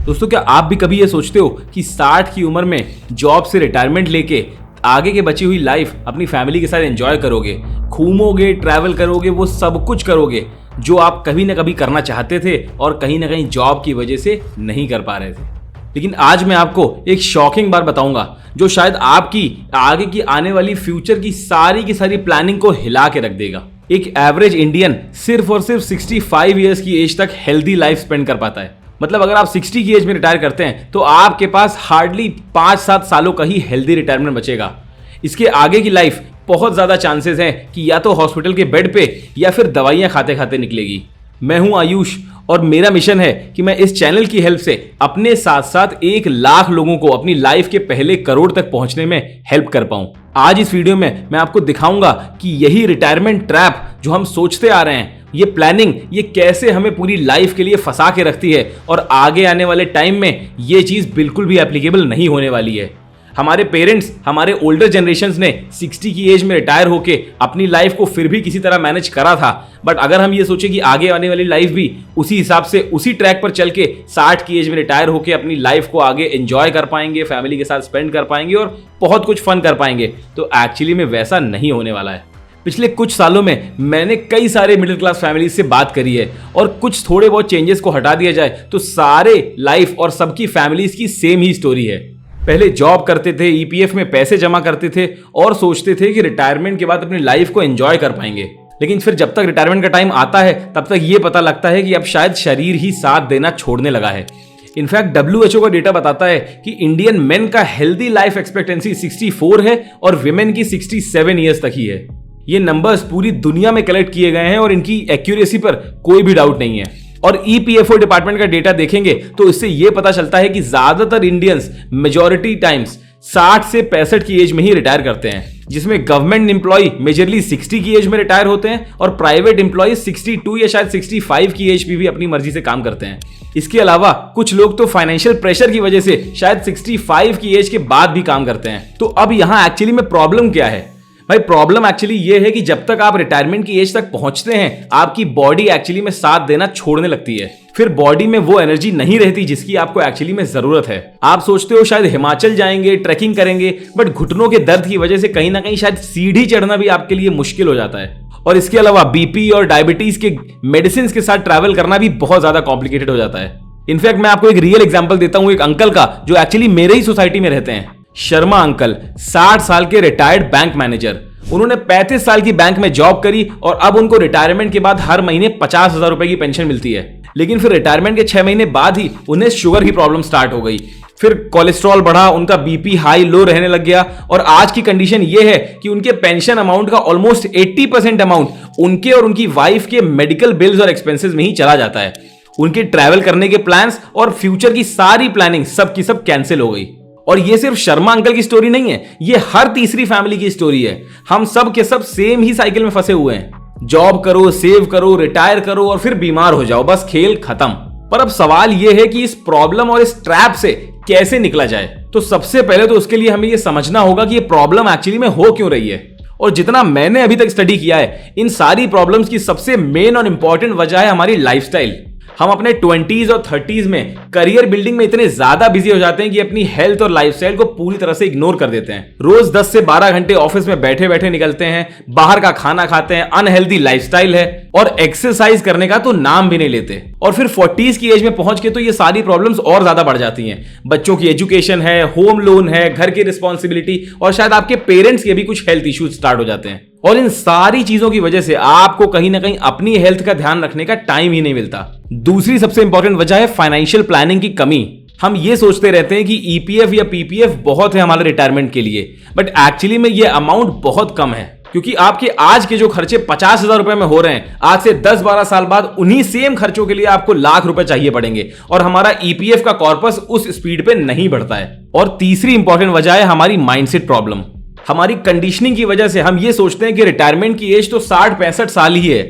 दोस्तों, क्या आप भी कभी ये सोचते हो कि 60 की उम्र में जॉब से रिटायरमेंट लेके आगे के बची हुई लाइफ अपनी फैमिली के साथ एंजॉय करोगे, घूमोगे, ट्रैवल करोगे, वो सब कुछ करोगे जो आप कभी ना कभी करना चाहते थे और कहीं ना कहीं जॉब की वजह से नहीं कर पा रहे थे। लेकिन आज मैं आपको एक शॉकिंग बात बताऊंगा जो शायद आपकी आगे की आने वाली फ्यूचर की सारी प्लानिंग को हिला के रख देगा। एक एवरेज इंडियन सिर्फ और सिर्फ 65 ईयर्स की एज तक हेल्दी लाइफ स्पेंड कर पाता है। मतलब अगर आप 60 की एज में रिटायर करते हैं तो आपके पास हार्डली 5-7 सालों का ही हेल्दी रिटायरमेंट बचेगा। इसके आगे की लाइफ बहुत ज्यादा चांसेस हैं कि या तो हॉस्पिटल के बेड पे या फिर दवाइयां खाते खाते निकलेगी। मैं हूं आयुष और मेरा मिशन है कि मैं इस चैनल की हेल्प से अपने साथ साथ 1 लाख लोगों को अपनी लाइफ के पहले करोड़ तक पहुंचने में हेल्प कर पाऊं। आज इस वीडियो में मैं आपको दिखाऊंगा कि यही रिटायरमेंट ट्रैप जो हम सोचते आ रहे हैं, ये प्लानिंग, ये कैसे हमें पूरी लाइफ के लिए फंसा के रखती है और आगे आने वाले टाइम में ये चीज बिल्कुल भी एप्लीकेबल नहीं होने वाली है। हमारे पेरेंट्स, हमारे ओल्डर जनरेशंस ने 60 की एज में रिटायर होके अपनी लाइफ को फिर भी किसी तरह मैनेज करा था। बट अगर हम ये सोचे कि आगे आने वाली लाइफ भी उसी हिसाब से उसी ट्रैक पर चल के 60 की एज में रिटायर होके अपनी लाइफ को आगे एंजॉय कर पाएंगे, फैमिली के साथ स्पेंड कर पाएंगे और बहुत कुछ फन कर पाएंगे, तो एक्चुअली में वैसा नहीं होने वाला है। पिछले कुछ सालों में मैंने कई सारे मिडिल क्लास फैमिली से बात करी है और कुछ थोड़े बहुत चेंजेस को हटा दिया जाए तो सारे लाइफ और सबकी फैमिलीज की सेम ही स्टोरी है। पहले जॉब करते थे, ईपीएफ में पैसे जमा करते थे और सोचते थे कि रिटायरमेंट के बाद अपनी लाइफ को एंजॉय कर पाएंगे। लेकिन फिर जब तक रिटायरमेंट का टाइम आता है तब तक ये पता लगता है कि अब शायद शरीर ही साथ देना छोड़ने लगा है। इनफैक्ट WHO का डेटा बताता है कि इंडियन मेन का हेल्दी लाइफ एक्सपेक्टेंसी 64 है और विमेन की 67 ईयर्स तक ही है। ये नंबर्स पूरी दुनिया में कलेक्ट किए गए हैं और इनकी एक्यूरेसी पर कोई भी डाउट नहीं है। और ईपीएफओ डिपार्टमेंट का डेटा देखेंगे तो इससे यह पता चलता है कि ज्यादातर इंडियंस मेजॉरिटी टाइम्स 60 से 65 की एज में ही रिटायर करते हैं, जिसमें गवर्नमेंट एम्प्लॉय मेजरली 60 की एज में रिटायर होते हैं और प्राइवेट एम्प्लॉय 62 या शायद 65 की एज पे भी अपनी मर्जी से काम करते हैं। इसके अलावा कुछ लोग तो फाइनेंशियल प्रेशर की वजह से शायद 65 की एज के बाद भी काम करते हैं। तो अब यहां एक्चुअली में प्रॉब्लम क्या है भाई? प्रॉब्लम एक्चुअली ये है कि जब तक आप रिटायरमेंट की एज तक पहुंचते हैं आपकी बॉडी एक्चुअली में साथ देना छोड़ने लगती है। फिर बॉडी में वो एनर्जी नहीं रहती जिसकी आपको एक्चुअली में जरूरत है। आप सोचते हो शायद हिमाचल जाएंगे, ट्रैकिंग करेंगे, बट घुटनों के दर्द की वजह से कहीं ना कहीं शायद सीढ़ी चढ़ना भी आपके लिए मुश्किल हो जाता है। और इसके अलावा बीपी और डायबिटीज के मेडिसिन के साथ ट्रैवल करना भी बहुत ज्यादा कॉम्प्लिकेटेड हो जाता है। इनफैक्ट मैं आपको एक रियल एग्जाम्पल देता हूं, एक अंकल का जो एक्चुअली मेरे ही सोसाइटी में रहते हैं। शर्मा अंकल 60 साल के रिटायर्ड बैंक मैनेजर। उन्होंने 35 साल की बैंक में जॉब करी और अब उनको रिटायरमेंट के बाद हर महीने 50,000 रुपए की पेंशन मिलती है। लेकिन फिर रिटायरमेंट के 6 महीने बाद ही उन्हें शुगर की प्रॉब्लम स्टार्ट हो गई। फिर कोलेस्ट्रॉल बढ़ा, उनका बीपी हाई लो रहने लग गया और आज की कंडीशन यह है कि उनके पेंशन अमाउंट का ऑलमोस्ट 80% अमाउंट उनके और उनकी वाइफ के मेडिकल बिल्स और एक्सपेंसेस में ही चला जाता है। उनके ट्रैवल करने के प्लान्स और फ्यूचर की सारी प्लानिंग सब की सब कैंसिल हो गई। और ये सिर्फ शर्मा अंकल की स्टोरी नहीं है, ये हर तीसरी फैमिली की स्टोरी है। हम सब के सब सेम ही साइकिल में फंसे हुए हैं। जॉब करो, सेव करो, रिटायर करो और फिर बीमार हो जाओ, बस खेल खत्म। पर अब सवाल यह है कि इस प्रॉब्लम और इस ट्रैप से कैसे निकला जाए। तो सबसे पहले तो उसके लिए हमें यह समझना होगा कि ये प्रॉब्लम एक्चुअली में हो क्यों रही है। और जितना मैंने अभी तक स्टडी किया है, इन सारी प्रॉब्लम्स की सबसे मेन और इंपॉर्टेंट वजह है हमारी लाइफस्टाइल। हम अपने 20s और 30s में करियर बिल्डिंग में इतने ज्यादा बिजी हो जाते हैं कि अपनी हेल्थ और लाइफस्टाइल को पूरी तरह से इग्नोर कर देते हैं। रोज 10 से 12 घंटे ऑफिस में बैठे बैठे निकलते हैं, बाहर का खाना खाते हैं, अनहेल्दी लाइफस्टाइल है और एक्सरसाइज करने का तो नाम भी नहीं लेते। और फिर 40s की एज में पहुंच के तो ये सारी प्रॉब्लम्स और ज्यादा बढ़ जाती हैं। बच्चों की एजुकेशन है, होम लोन है, घर की रिस्पॉन्सिबिलिटी और शायद आपके पेरेंट्स के भी कुछ हेल्थ इश्यूज स्टार्ट हो जाते हैं। और इन सारी चीजों की वजह से आपको कहीं ना कहीं अपनी हेल्थ का ध्यान रखने का टाइम ही नहीं मिलता। दूसरी सबसे इंपॉर्टेंट वजह है फाइनेंशियल प्लानिंग की कमी। हम ये सोचते रहते हैं कि ईपीएफ या पीपीएफ बहुत है हमारे रिटायरमेंट के लिए, बट एक्चुअली में ये अमाउंट बहुत कम है। क्योंकि आपके आज के जो खर्चे 50,000 रुपए में हो रहे हैं, आज से 10-12 साल बाद उन्हीं सेम खर्चों के लिए आपको लाख रुपए चाहिए पड़ेंगे और हमारा ईपीएफ का कॉर्पस उस स्पीड पे नहीं बढ़ता है। और तीसरी इंपॉर्टेंट वजह है हमारी माइंडसेट प्रॉब्लम। हमारी कंडीशनिंग की वजह से हम ये सोचते हैं कि रिटायरमेंट की एज तो 60-65 साल ही है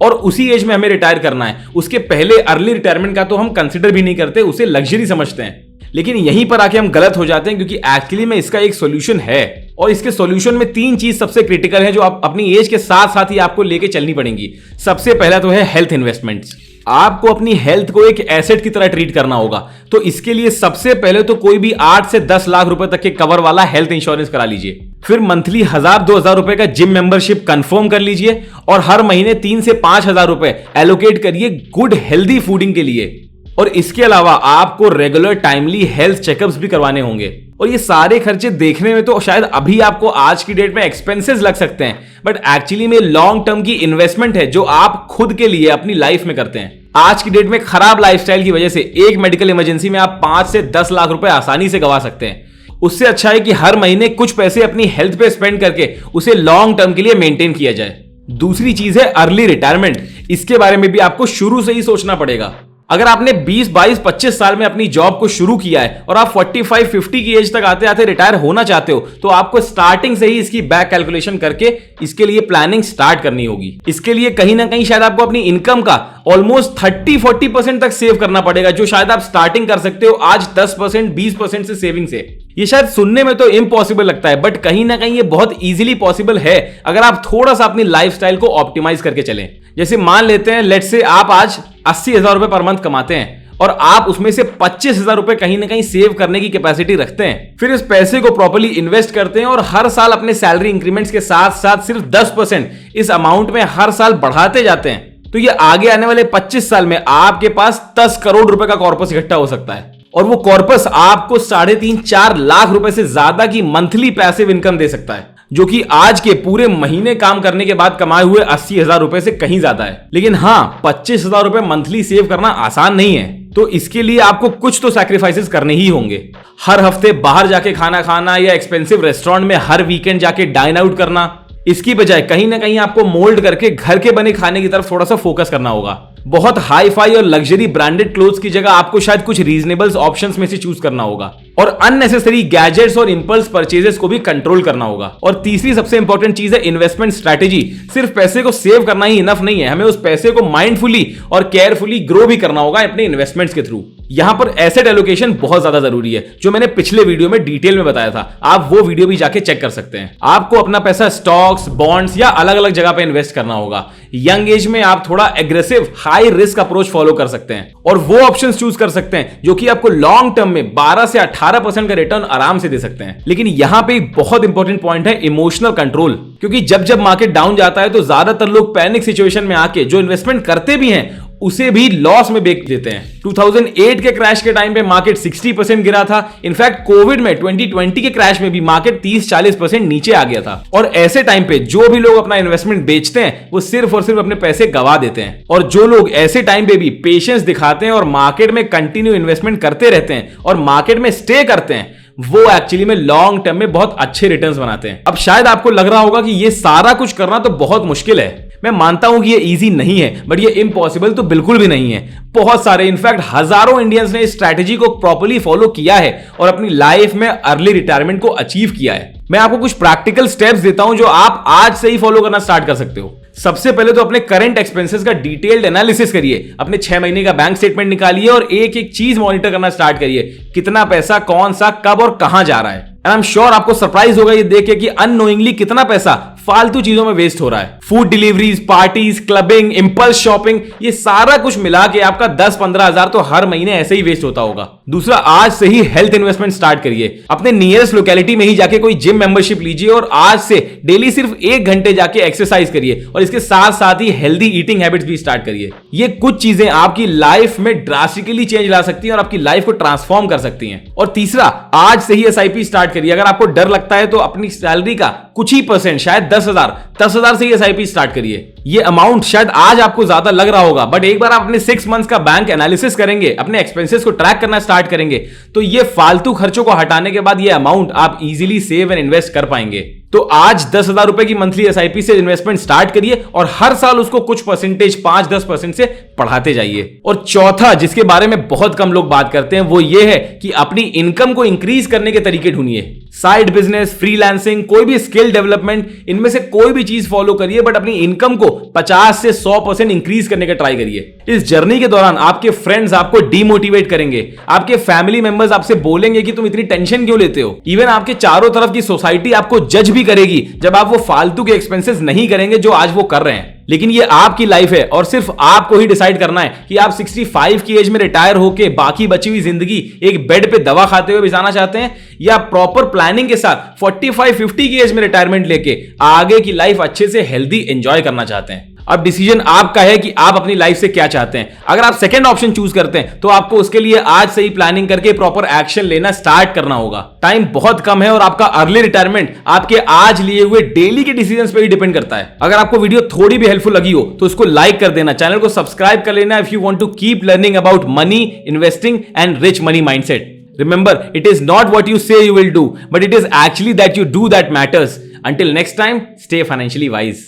और उसी एज में हमें रिटायर करना है। उसके पहले अर्ली रिटायरमेंट का तो हम कंसिडर भी नहीं करते, उसे लग्जरी समझते हैं। लेकिन यहीं पर आके हम गलत हो जाते हैं क्योंकि एक्चुअली में इसका एक सॉल्यूशन है और इसके सॉल्यूशन में 3 चीज सबसे क्रिटिकल है जो आप अपनी एज के साथ साथ ही आपको लेके चलनी पड़ेंगी। सबसे पहला तो है हेल्थ इन्वेस्टमेंट्स। आपको अपनी हेल्थ को एक एसेट की तरह ट्रीट करना होगा। तो इसके लिए सबसे पहले तो कोई भी 8 से 10 लाख रुपए तक के कवर वाला हेल्थ इंश्योरेंस करा लीजिए। फिर मंथली 1000-2000 रुपए का जिम मेंबरशिप कंफर्म कर लीजिए और हर महीने 3 से 5000 रुपए एलोकेट करिए गुड हेल्दी फूडिंग के लिए। और इसके अलावा आपको रेगुलर टाइमली हेल्थ चेकअप्स भी करवाने होंगे। और ये सारे खर्चे देखने में तो शायद अभी आपको आज की डेट में एक्सपेंसेस लग सकते हैं, बट एक्चुअली में लॉन्ग टर्म की इन्वेस्टमेंट है जो आप खुद के लिए अपनी लाइफ में करते हैं। आज की डेट में खराब लाइफस्टाइल की वजह से एक मेडिकल इमरजेंसी में आप 5 से 10 लाख रुपए आसानी से गंवा सकते हैं। उससे अच्छा है कि हर महीने कुछ पैसे अपनी हेल्थ पे स्पेंड करके उसे लॉन्ग टर्म के लिए मेंटेन किया जाए। दूसरी चीज है अर्ली रिटायरमेंट। इसके बारे में भी आपको शुरू से ही सोचना पड़ेगा। अगर आपने 20, 22, 25 साल में अपनी जॉब को शुरू किया है और आप 45, 50 की एज तक आते आते रिटायर होना चाहते हो, तो आपको स्टार्टिंग से ही इसकी बैक कैलकुलेशन करके इसके लिए प्लानिंग स्टार्ट करनी होगी। इसके लिए कहीं ना कहीं शायद आपको अपनी इनकम का ऑलमोस्ट 30-40% तक सेव करना पड़ेगा, जो शायद आप स्टार्टिंग कर सकते हो आज 10%, 20% से सेविंग से। ये शायद सुनने में तो इम्पॉसिबल लगता है, बट कहीं ना कहीं ये बहुत इजीली पॉसिबल है अगर आप थोड़ा सा अपनी लाइफस्टाइल को ऑप्टिमाइज करके चलें। जैसे मान लेते हैं, लेट्स से आप आज 80,000 रुपए पर मंथ कमाते हैं और आप उसमें से 25,000 रुपए कहीं ना कहीं सेव करने की कैपेसिटी रखते हैं। फिर इस पैसे को प्रॉपर्ली इन्वेस्ट करते हैं और हर साल अपने सैलरी इंक्रीमेंट्स के साथ साथ सिर्फ 10% इस अमाउंट में हर साल बढ़ाते जाते हैं, तो ये आगे आने वाले 25 साल में आपके पास 10 करोड़ रुपए का कॉर्पस इकट्ठा हो सकता है। और वो कॉर्पस आपको 3.5-4 लाख रुपए से ज्यादा की मंथली पैसिव इनकम दे सकता है, जो कि आज के पूरे महीने काम करने के बाद कमाए हुए 80,000 रुपए से कहीं ज्यादा है। लेकिन हाँ, 25,000 रुपए मंथली सेव करना आसान नहीं है, तो इसके लिए आपको कुछ तो सैक्रिफाइसेस करने ही होंगे। हर हफ्ते बाहर जाके खाना खाना या एक्सपेंसिव रेस्टोरेंट में हर वीकेंड जाके डाइन आउट करना, इसकी बजाय कहीं ना कहीं आपको मोल्ड करके घर के बने खाने की तरफ थोड़ा सा फोकस करना होगा। बहुत हाई फाई और लग्जरी ब्रांडेड क्लोथ्स की जगह आपको शायद कुछ रीजनेबल ऑप्शंस में से चूज करना होगा और अननेसेसरी गैजेट्स और इंपल्स परचेजेस को भी कंट्रोल करना होगा। और तीसरी सबसे इंपॉर्टेंट चीज है इन्वेस्टमेंट स्ट्रैटेजी। सिर्फ पैसे को सेव करना ही इनफ नहीं है, हमें उस पैसे को माइंडफुली और केयरफुली ग्रो भी करना होगा अपने इन्वेस्टमेंट्स के थ्रू। यहां पर एसेट एलोकेशन बहुत ज्यादा जरूरी है, जो मैंने पिछले वीडियो में डिटेल में बताया था। आप वो वीडियो भी जाके चेक कर सकते हैं। आपको अपना पैसा स्टॉक्स, बॉन्ड्स या अलग अलग जगह पे इन्वेस्ट करना होगा। यंग एज में आप थोड़ा aggressive high risk approach follow कर सकते हैं और वो ऑप्शंस चूज कर सकते हैं जो कि आपको लॉन्ग टर्म में 12 से 18% का रिटर्न आराम से दे सकते हैं। लेकिन यहां पे एक बहुत इंपॉर्टेंट पॉइंट है इमोशनल कंट्रोल, क्योंकि जब जब मार्केट डाउन जाता है तो ज्यादातर लोग पैनिक सिचुएशन में आके जो इन्वेस्टमेंट करते भी हैं उसे भी लॉस में बेच देते हैं। 2008 के क्रैश के टाइम पे मार्केट 60% गिरा था। इनफैक्ट कोविड में 2020 के क्रैश में भी मार्केट 30-40% नीचे आ गया था। और ऐसे टाइम पे जो भी लोग अपना इन्वेस्टमेंट बेचते हैं वो सिर्फ और सिर्फ अपने पैसे गवा देते हैं। और जो लोग ऐसे टाइम पे भी पेशेंस दिखाते हैं और मार्केट में कंटिन्यू इन्वेस्टमेंट करते रहते हैं और मार्केट में स्टे करते हैं, वो एक्चुअली में लॉन्ग टर्म में बहुत अच्छे रिटर्न्स बनाते हैं। अब शायद आपको लग रहा होगा कि ये सारा कुछ करना तो बहुत मुश्किल है। मैं मानता हूं कि ये इजी नहीं है, बट ये इम्पॉसिबल तो बिल्कुल भी नहीं है। बहुत सारे इनफैक्ट हजारों इंडियंस ने इस स्ट्रैटेजी को प्रॉपर्ली फॉलो किया है और अपनी लाइफ में अर्ली रिटायरमेंट को अचीव किया है। मैं आपको कुछ प्रैक्टिकल स्टेप्स देता हूं जो आप आज से ही फॉलो करना स्टार्ट कर सकते हो। सबसे पहले तो अपने करंट एक्सपेंसेस का डिटेल्ड एनालिसिस करिए। अपने 6 महीने का बैंक स्टेटमेंट निकालिए और एक एक चीज मॉनिटर करना स्टार्ट करिए। कितना पैसा कौन सा कब और कहां जा रहा है। एंड आई एम श्योर आपको सरप्राइज होगा ये देख के कि अननोइंगली कितना पैसा फालतू चीजों में वेस्ट हो रहा है। Food deliveries, parties, clubbing, impulse shopping, ये सारा कुछ मिला के आपका 10-15 हजार तो हर महीने ऐसे ही वेस्ट होता होगा। दूसरा, आज से ही हेल्थ इन्वेस्टमेंट स्टार्ट करिए। अपने नियरेस्ट लोकेलिटी में ही जाके कोई जिम मेंबरशिप लीजिए और आज से डेली सिर्फ 1 घंटे जाके एक्सरसाइज करिए और इसके साथ साथ ही हेल्दी ईटिंग हैबिट्स भी स्टार्ट करिए। ये कुछ चीजें आपकी लाइफ में ड्रास्टिकली चेंज ला सकती हैं और आपकी लाइफ को ट्रांसफॉर्म कर सकती हैं। और तीसरा, आज से ही एसआईपी स्टार्ट करिए। अगर आपको डर लगता है तो अपनी सैलरी का कुछ ही परसेंट, शायद 10,000 से ही एसआईपी स्टार्ट करिए। ये अमाउंट शायद आज आपको ज्यादा लग रहा होगा, बट एक बार आप अपने 6 मंथ्स का बैंक एनालिसिस करेंगे, अपने एक्सपेंसेस को ट्रैक करना स्टार्ट करेंगे, तो ये फालतू खर्चों को हटाने के बाद ये अमाउंट आप इजीली सेव एंड इन्वेस्ट कर पाएंगे। तो आज 10,000 रुपए की मंथली एसआईपी से इन्वेस्टमेंट स्टार्ट करिए और हर साल उसको कुछ परसेंटेज 5-10% से बढ़ाते जाइए। और चौथा, जिसके बारे में बहुत कम लोग बात करते हैं, वो ये है कि अपनी इनकम को इंक्रीज करने के तरीके ढूंढिए। साइड बिजनेस, फ्रीलांसिंग, कोई भी स्किल डेवलपमेंट, इनमें से कोई भी चीज फॉलो करिए, बट अपनी इनकम को 50 से 100% इंक्रीज करने का ट्राई करिए। इस जर्नी के दौरान आपके फ्रेंड्स आपको डीमोटिवेट करेंगे, आपके फैमिली मेंबर्स आपसे बोलेंगे कि तुम इतनी टेंशन क्यों लेते हो। इवन आपके चारों तरफ की सोसाइटी आपको जज भी करेगी जब आप वो फालतू के एक्सपेंसेस नहीं करेंगे जो आज वो कर रहे हैं। लेकिन ये आपकी लाइफ है और सिर्फ आपको ही डिसाइड करना है कि आप 65 की एज में रिटायर होके बाकी बची हुई जिंदगी एक बेड पे दवा खाते हुए बिताना चाहते हैं या प्रॉपर प्लानिंग के साथ 45-50 की एज में रिटायरमेंट लेके आगे की लाइफ अच्छे से हेल्दी एंजॉय करना चाहते हैं। अब डिसीजन आपका है कि आप अपनी लाइफ से क्या चाहते हैं। अगर आप सेकंड ऑप्शन चूज करते हैं तो आपको उसके लिए आज से ही प्लानिंग करके प्रॉपर एक्शन लेना स्टार्ट करना होगा। टाइम बहुत कम है और आपका अर्ली रिटायरमेंट आपके आज लिए हुए डेली के डिसीजंस पे ही डिपेंड करता है। अगर आपको वीडियो थोड़ी भी हेल्पफुल लगी हो तो इसको लाइक कर देना, चैनल को सब्सक्राइब कर लेना if you want to keep learning about money, investing and rich money mindset. Remember, it is not what you say you will do, but it is actually that you do that matters. Until next time, stay financially wise.